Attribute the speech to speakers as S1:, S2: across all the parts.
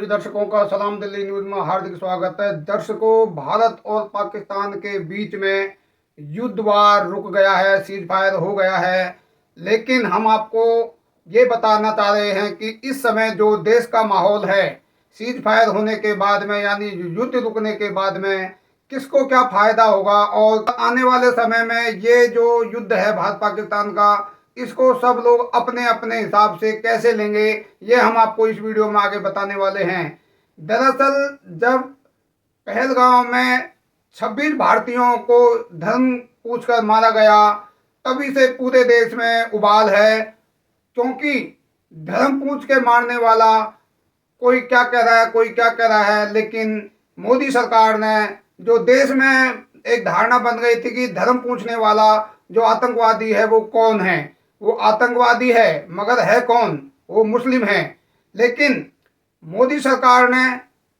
S1: सभी दर्शकों का सलाम। दिल्ली न्यूज़ में हार्दिक स्वागत है। दर्शकों, भारत और पाकिस्तान के बीच में युद्ध वार रुक गया है, सीज फायर हो गया है। लेकिन हम आपको ये बताना चाह रहे हैं कि इस समय जो देश का माहौल है, सीज फायर होने के बाद में यानी युद्ध रुकने के बाद में किसको क्या फायदा होगा और आने वाले समय में ये जो युद्ध है भारत पाकिस्तान का, इसको सब लोग अपने अपने हिसाब से कैसे लेंगे, ये हम आपको इस वीडियो में आगे बताने वाले हैं। दरअसल जब पहलगांव में 26 भारतीयों को धर्म पूछकर मारा गया, तभी से पूरे देश में उबाल है। क्योंकि धर्म पूछ के मारने वाला कोई क्या कह रहा है, कोई क्या कह रहा है, लेकिन मोदी सरकार ने जो देश में एक धारणा बन गई थी कि धर्म पूछने वाला जो आतंकवादी है वो कौन है, वो आतंकवादी है मगर है कौन, वो मुस्लिम है। लेकिन मोदी सरकार ने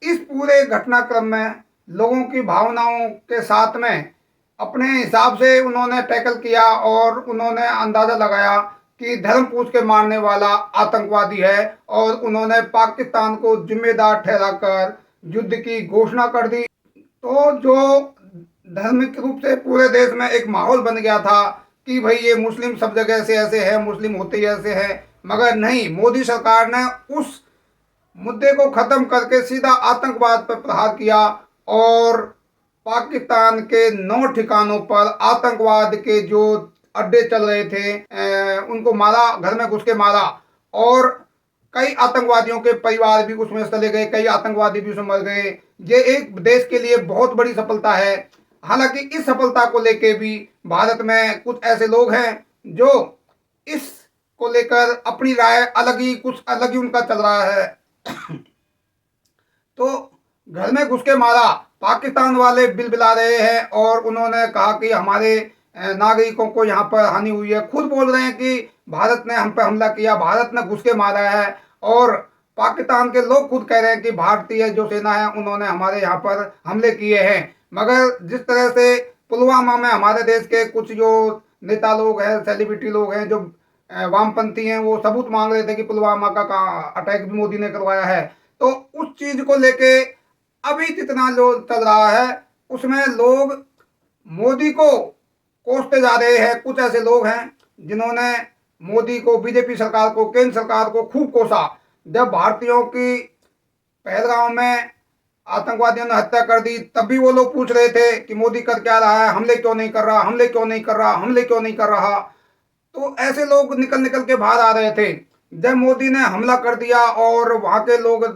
S1: इस पूरे घटनाक्रम में लोगों की भावनाओं के साथ में अपने हिसाब से उन्होंने टैकल किया और उन्होंने अंदाज़ा लगाया कि धर्म पूछ के मारने वाला आतंकवादी है, और उन्होंने पाकिस्तान को जिम्मेदार ठहराकर युद्ध की घोषणा कर दी। तो जो धार्मिक रूप से पूरे देश में एक माहौल बन गया था कि भाई ये मुस्लिम सब जगह से ऐसे है, मुस्लिम होते ही ऐसे है, मगर नहीं, मोदी सरकार ने उस मुद्दे को खत्म करके सीधा आतंकवाद पर प्रहार किया और पाकिस्तान के 9 ठिकानों पर आतंकवाद के जो अड्डे चल रहे थे उनको मारा, घर में घुस के मारा। और कई आतंकवादियों के परिवार भी उसमें चले गए, कई आतंकवादी भी उसमें मर गए। ये एक देश के लिए बहुत बड़ी सफलता है। हालांकि इस सफलता को लेके भी भारत में कुछ ऐसे लोग हैं जो इस को लेकर अपनी राय अलग ही, कुछ अलग ही उनका चल रहा है। तो घर में घुस के मारा, पाकिस्तान वाले बिलबिला रहे हैं और उन्होंने कहा कि हमारे नागरिकों को यहाँ पर हानि हुई है। खुद बोल रहे हैं कि भारत ने हम पर हमला किया, भारत ने घुस के मारा है। और पाकिस्तान के लोग खुद कह रहे हैं कि भारतीय जो सेना है उन्होंने हमारे यहाँ पर हमले किए हैं। मगर जिस तरह से पुलवामा में हमारे देश के कुछ जो नेता लोग हैं, सेलिब्रिटी लोग हैं, जो वामपंथी हैं, वो सबूत मांग रहे थे कि पुलवामा का अटैक भी मोदी ने करवाया है। तो उस चीज को लेके अभी जितना जो चल रहा है उसमें लोग मोदी को कोसते जा रहे हैं। कुछ ऐसे लोग हैं जिन्होंने मोदी को, बीजेपी सरकार को, केंद्र सरकार को खूब कोसा। जब भारतीयों की पहलगांव में आतंकवादियों ने हत्या कर दी, तब भी वो लोग पूछ रहे थे कि मोदी कर क्या रहा है, हमले क्यों नहीं कर रहा, हमले क्यों नहीं कर रहा, हमले क्यों नहीं कर रहा। तो ऐसे लोग निकल निकल के बाहर आ रहे थे। जब मोदी ने हमला कर दिया और वहाँ के लोग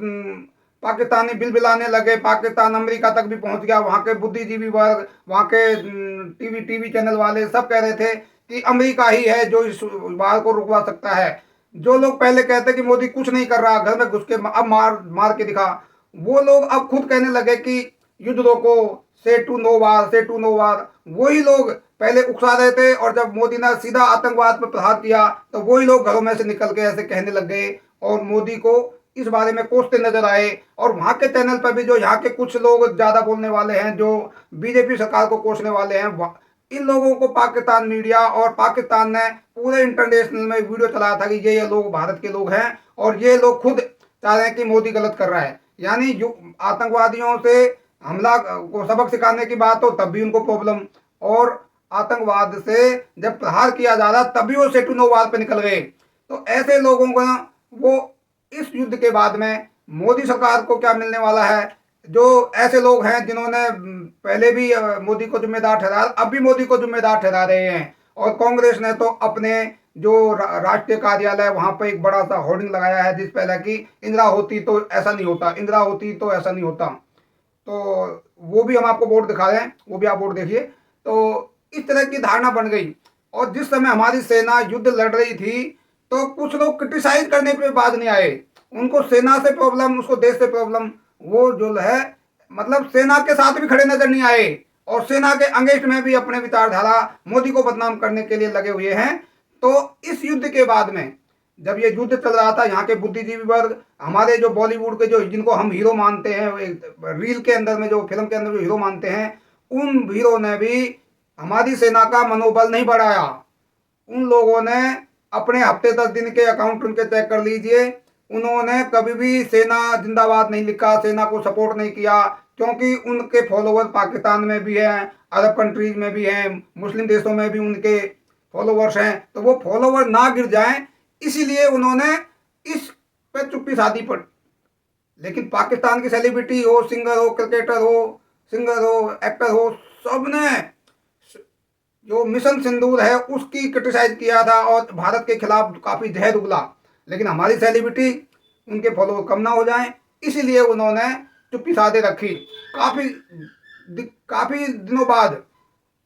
S1: पाकिस्तानी बिलबिलाने लगे, पाकिस्तान अमेरिका तक भी पहुंच गया। वहाँ के बुद्धिजीवी वर्ग, वहाँ के टीवी चैनल वाले सब कह रहे थे कि अमेरिका ही है जो इस वार को रुकवा सकता है। जो लोग पहले कहते कि मोदी कुछ नहीं कर रहा, घर में घुस के अब मार मार के दिखा, वो लोग अब खुद कहने लगे कि युद्ध रोको, से टू नो वार, से टू नो वार। वही लोग पहले उकसा रहे थे और जब मोदी ने सीधा आतंकवाद पर प्रहार किया तो वही लोग घरों में से निकल के ऐसे कहने लग गए और मोदी को इस बारे में कोसते नजर आए। और वहाँ के चैनल पर भी जो यहाँ के कुछ लोग ज़्यादा बोलने वाले हैं, जो बीजेपी सरकार को कोसने वाले हैं, इन लोगों को पाकिस्तान मीडिया और पाकिस्तान ने पूरे इंटरनेशनल में वीडियो चलाया था कि ये लोग भारत के लोग हैं और ये लोग खुद चाह रहे हैं कि मोदी गलत कर रहा है। यानी जो आतंकवादियों से हमला को सबक सिखाने की बात हो तब भी उनको प्रॉब्लम, और आतंकवाद से जब प्रहार किया जा रहा तब भी वो सेटू नो वार पे निकल गए। तो ऐसे लोगों को वो इस युद्ध के बाद में मोदी सरकार को क्या मिलने वाला है। जो ऐसे लोग हैं जिन्होंने पहले भी मोदी को जिम्मेदार ठहराया, अब भी मोदी को जिम्मेदार ठहरा रहे हैं। और कांग्रेस ने तो अपने जो राष्ट्रीय कार्यालय वहां पर एक बड़ा सा होर्डिंग लगाया है जिस पहले कि इंदिरा होती तो ऐसा नहीं होता, इंदिरा होती तो ऐसा नहीं होता। तो वो भी हम आपको बोर्ड दिखा रहे हैं, वो भी आप बोर्ड देखिए। तो इस तरह की धारणा बन गई। और जिस समय हमारी सेना युद्ध लड़ रही थी तो कुछ लोग क्रिटिसाइज करने पे बाज नहीं आए। उनको सेना से प्रॉब्लम, उसको देश से प्रॉब्लम, वो जो है मतलब सेना के साथ भी खड़े नजर नहीं आए और सेना के अगेंस्ट में भी अपने विचारधारा मोदी को बदनाम करने के लिए लगे हुए हैं। तो इस युद्ध के बाद में जब ये युद्ध चल रहा था, यहाँ के बुद्धिजीवी वर्ग, हमारे जो बॉलीवुड के जो जिनको हम हीरो मानते हैं, रील के अंदर में जो फिल्म के अंदर जो हीरो मानते हैं, उन हीरो ने भी हमारी सेना का मनोबल नहीं बढ़ाया। उन लोगों ने अपने हफ्ते 10 दिन के अकाउंट उनके चेक कर लीजिए, उन्होंने कभी भी सेना जिंदाबाद नहीं लिखा, सेना को सपोर्ट नहीं किया, क्योंकि उनके फॉलोवर पाकिस्तान में भी हैं, अरब कंट्रीज में भी हैं, मुस्लिम देशों में भी उनके फॉलोवर्स हैं। तो वो फॉलोवर ना गिर जाएं, इसीलिए उन्होंने इस पे चुप्पी साधी पड़। लेकिन पाकिस्तान की सेलिब्रिटी हो, सिंगर हो, क्रिकेटर हो, सिंगर हो, एक्टर हो, सबने जो मिशन सिंदूर है उसकी क्रिटिसाइज किया था और भारत के खिलाफ काफ़ी जहर उगला। लेकिन हमारी सेलिब्रिटी, उनके फॉलोअर कम ना हो जाएं, इसीलिए उन्होंने चुप्पी साधे रखी। काफ़ी काफ़ी दिनों बाद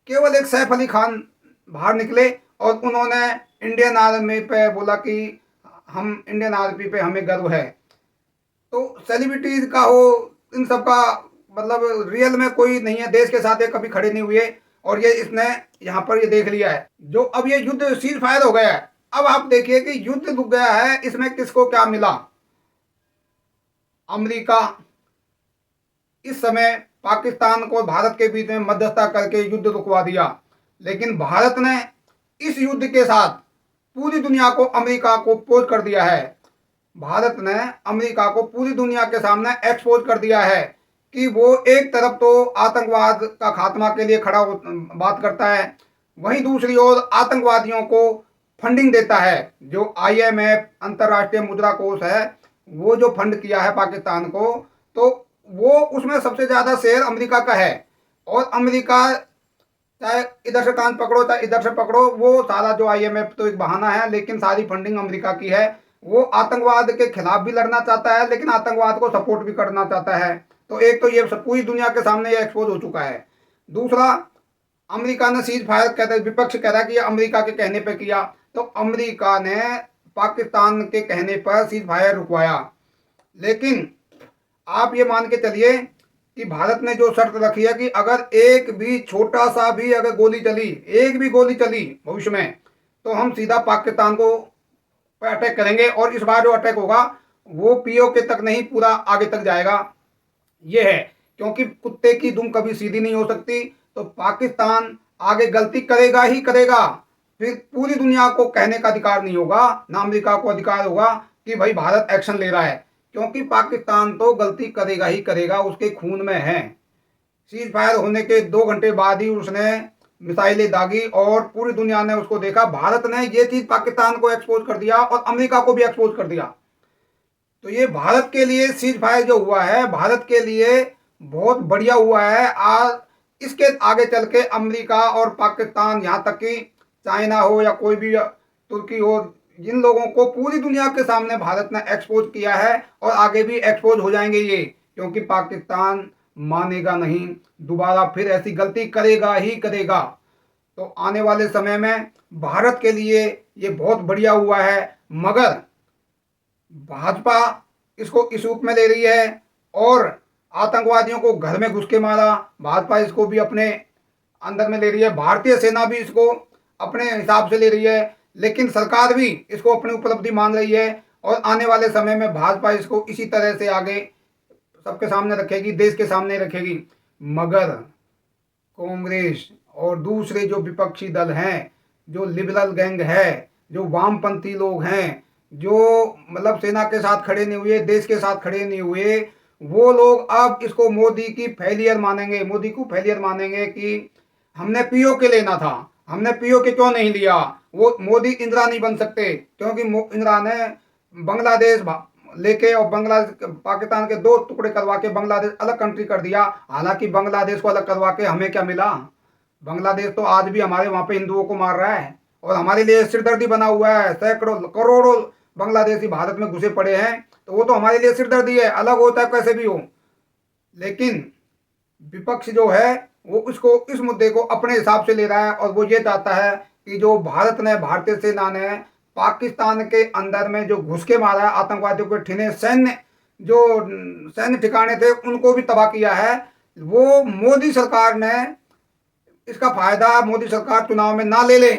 S1: केवल एक सैफ अली खान बाहर निकले और उन्होंने इंडियन आर्मी पे बोला कि हम इंडियन आर्मी पे हमें गर्व है। तो सेलिब्रिटीज का हो, इन सब का मतलब रियल में कोई नहीं है, देश के साथ ये कभी खड़े नहीं हुए, और ये इसने यहाँ पर ये देख लिया है। जो अब ये युद्ध सीज फायर हो गया है, अब आप देखिए कि युद्ध रुक गया है, इसमें किसको क्या मिला। अमेरिका इस समय पाकिस्तान को भारत के बीच में मध्यस्थता करके युद्ध रुकवा दिया, लेकिन भारत ने इस युद्ध के साथ पूरी दुनिया को, अमेरिका को पोज कर दिया है। भारत ने अमेरिका को पूरी दुनिया के सामने एक्सपोज कर दिया है कि वो एक तरफ तो आतंकवाद का खात्मा के लिए खड़ा बात करता है, वहीं दूसरी ओर आतंकवादियों को फंडिंग देता है। जो IMF अंतर्राष्ट्रीय मुद्रा कोष है, वो जो फंड किया है पाकिस्तान को, तो वो उसमें सबसे ज़्यादा शेयर अमेरिका का है। और अमेरिका चाहे इधर से कान पकड़ो चाहे इधर से पकड़ो, वो सारा जो IMF तो एक बहाना है, लेकिन सारी फंडिंग अमेरिका की है। वो आतंकवाद के खिलाफ भी लड़ना चाहता है, लेकिन आतंकवाद को सपोर्ट भी करना चाहता है। तो एक तो ये पूरी दुनिया के सामने ये एक्सपोज हो चुका है। दूसरा, अमेरिका ने सीज फायर कहते, विपक्ष कह रहा है कि ये अमेरिका के कहने पर किया, तो अमेरिका ने पाकिस्तान के कहने पर सीज फायर रुकवाया। लेकिन आप ये मान के चलिए कि भारत ने जो शर्त रखी है कि अगर एक भी छोटा सा भी अगर गोली चली, एक भी गोली चली भविष्य में, तो हम सीधा पाकिस्तान को अटैक करेंगे, और इस बार जो अटैक होगा वो POK तक नहीं, पूरा आगे तक जाएगा। ये है, क्योंकि कुत्ते की दुम कभी सीधी नहीं हो सकती। तो पाकिस्तान आगे गलती करेगा ही करेगा, फिर पूरी दुनिया को कहने का अधिकार नहीं होगा, ना अमेरिका को अधिकार होगा कि भाई भारत एक्शन ले रहा है, क्योंकि पाकिस्तान तो गलती करेगा ही करेगा, उसके खून में है। सीज फायर होने के 2 घंटे बाद ही उसने मिसाइलें दागी और पूरी दुनिया ने उसको देखा। भारत ने ये चीज पाकिस्तान को एक्सपोज कर दिया और अमेरिका को भी एक्सपोज कर दिया। तो ये भारत के लिए सीज फायर जो हुआ है, भारत के लिए बहुत बढ़िया हुआ है। आज इसके आगे चल के अमेरिका और पाकिस्तान, यहाँ तक कि चाइना हो या कोई भी तुर्की हो, जिन लोगों को पूरी दुनिया के सामने भारत ने एक्सपोज किया है, और आगे भी एक्सपोज हो जाएंगे ये, क्योंकि पाकिस्तान मानेगा नहीं, दोबारा फिर ऐसी गलती करेगा ही करेगा। तो आने वाले समय में भारत के लिए ये बहुत बढ़िया हुआ है, मगर भाजपा इसको इस रूप में ले रही है, और आतंकवादियों को घर में घुस के मारा, भाजपा इसको भी अपने अंदर में ले रही है, भारतीय सेना भी इसको अपने हिसाब से ले रही है, लेकिन सरकार भी इसको अपनी उपलब्धि मान रही है। और आने वाले समय में भाजपा इसको इसी तरह से आगे सबके सामने रखेगी, देश के सामने रखेगी। मगर कांग्रेस और दूसरे जो विपक्षी दल हैं, जो लिबरल गैंग है, जो वामपंथी लोग हैं, जो मतलब सेना के साथ खड़े नहीं हुए, देश के साथ खड़े नहीं हुए, वो लोग अब इसको मोदी की फेलियर मानेंगे, मोदी को फेलियर मानेंगे कि हमने POK लेना था, हमने POK क्यों नहीं लिया। वो मोदी इंदिरा नहीं बन सकते, क्योंकि इंदिरा ने बांग्लादेश लेके और बांग्लादेश पाकिस्तान के 2 टुकड़े करवा के बांग्लादेश अलग कंट्री कर दिया। हालांकि बांग्लादेश को अलग करवा के हमें क्या मिला, बांग्लादेश तो आज भी हमारे वहाँ पे हिंदुओं को मार रहा है और हमारे लिए सिरदर्दी बना हुआ है। सैकड़ों करोड़ों बांग्लादेशी भारत में घुसे पड़े हैं, तो वो तो हमारे लिए सिरदर्दी है, अलग होता है कैसे भी हो। लेकिन विपक्ष जो है वो उसको, इस मुद्दे को अपने हिसाब से ले रहा है, और वो ये चाहता है कि जो भारत ने, भारतीय सेना ने पाकिस्तान के अंदर में जो घुस के मारा है, आतंकवादियों के ठिने सैन्य ठिकाने थे उनको भी तबाह किया है, वो मोदी सरकार ने इसका फायदा, मोदी सरकार चुनाव में ना ले ले,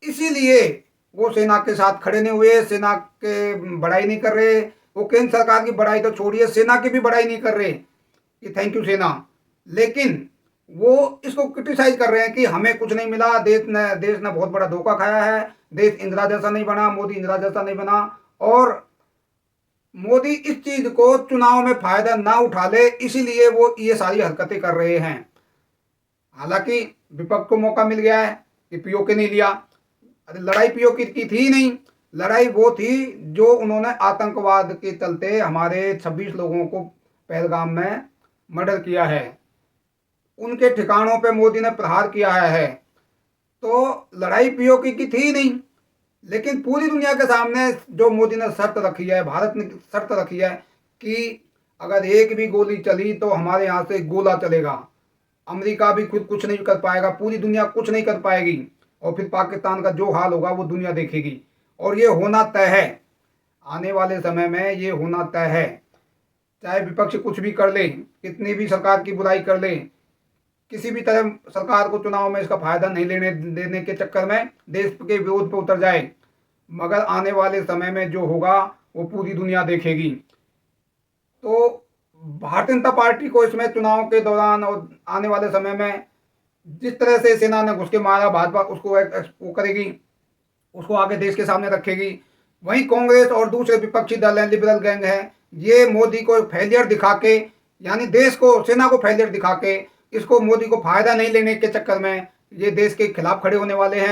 S1: इसीलिए वो सेना के साथ खड़े नहीं हुए, सेना के बड़ाई नहीं कर रहे। वो केंद्र सरकार की बड़ाई तो छोड़िए, सेना की भी बड़ाई नहीं कर रहे कि थैंक यू सेना, लेकिन वो इसको क्रिटिसाइज कर रहे हैं कि हमें कुछ नहीं मिला, देश ने बहुत बड़ा धोखा खाया है, देश इंदिरा जैसा नहीं बना, मोदी इंदिरा जैसा नहीं बना। और मोदी इस चीज को चुनाव में फायदा ना उठा ले, इसीलिए वो ये सारी हरकतें कर रहे हैं। हालांकि विपक्ष को मौका मिल गया है कि पीओके नहीं लिया। अरे लड़ाई पीओके की थी ही नहीं, लड़ाई वो थी जो उन्होंने आतंकवाद के चलते हमारे 26 लोगों को पहलगाम में मर्डर किया है, उनके ठिकानों पे मोदी ने प्रहार किया है। तो लड़ाई पीओके की थी ही नहीं, लेकिन पूरी दुनिया के सामने जो मोदी ने शर्त रखी है, भारत ने शर्त रखी है कि अगर एक भी गोली चली तो हमारे यहाँ से गोला चलेगा, अमेरिका भी खुद कुछ नहीं कर पाएगा, पूरी दुनिया कुछ नहीं कर पाएगी, और फिर पाकिस्तान का जो हाल होगा वो दुनिया देखेगी। और ये होना तय है, आने वाले समय में ये होना तय है। चाहे विपक्ष कुछ भी कर ले, कितनी भी सरकार की बुराई कर ले, किसी भी तरह सरकार को चुनाव में इसका फायदा नहीं लेने देने के चक्कर में देश के विरोध पर उतर जाए, मगर आने वाले समय में जो होगा वो पूरी दुनिया देखेगी। तो भारतीय जनता पार्टी को इसमें चुनाव के दौरान और आने वाले समय में जिस तरह से सेना ने घुस के मारा, भाजपा उसको वो करेगी, उसको आगे देश के सामने रखेगी। वहीं कांग्रेस और दूसरे विपक्षी दल हैं, लिबरल गैंग है, ये मोदी को फेलियर दिखा के, यानी देश को, सेना को फेलियर दिखा के, इसको मोदी को फायदा नहीं लेने के चक्कर में ये देश के खिलाफ खड़े होने वाले हैं।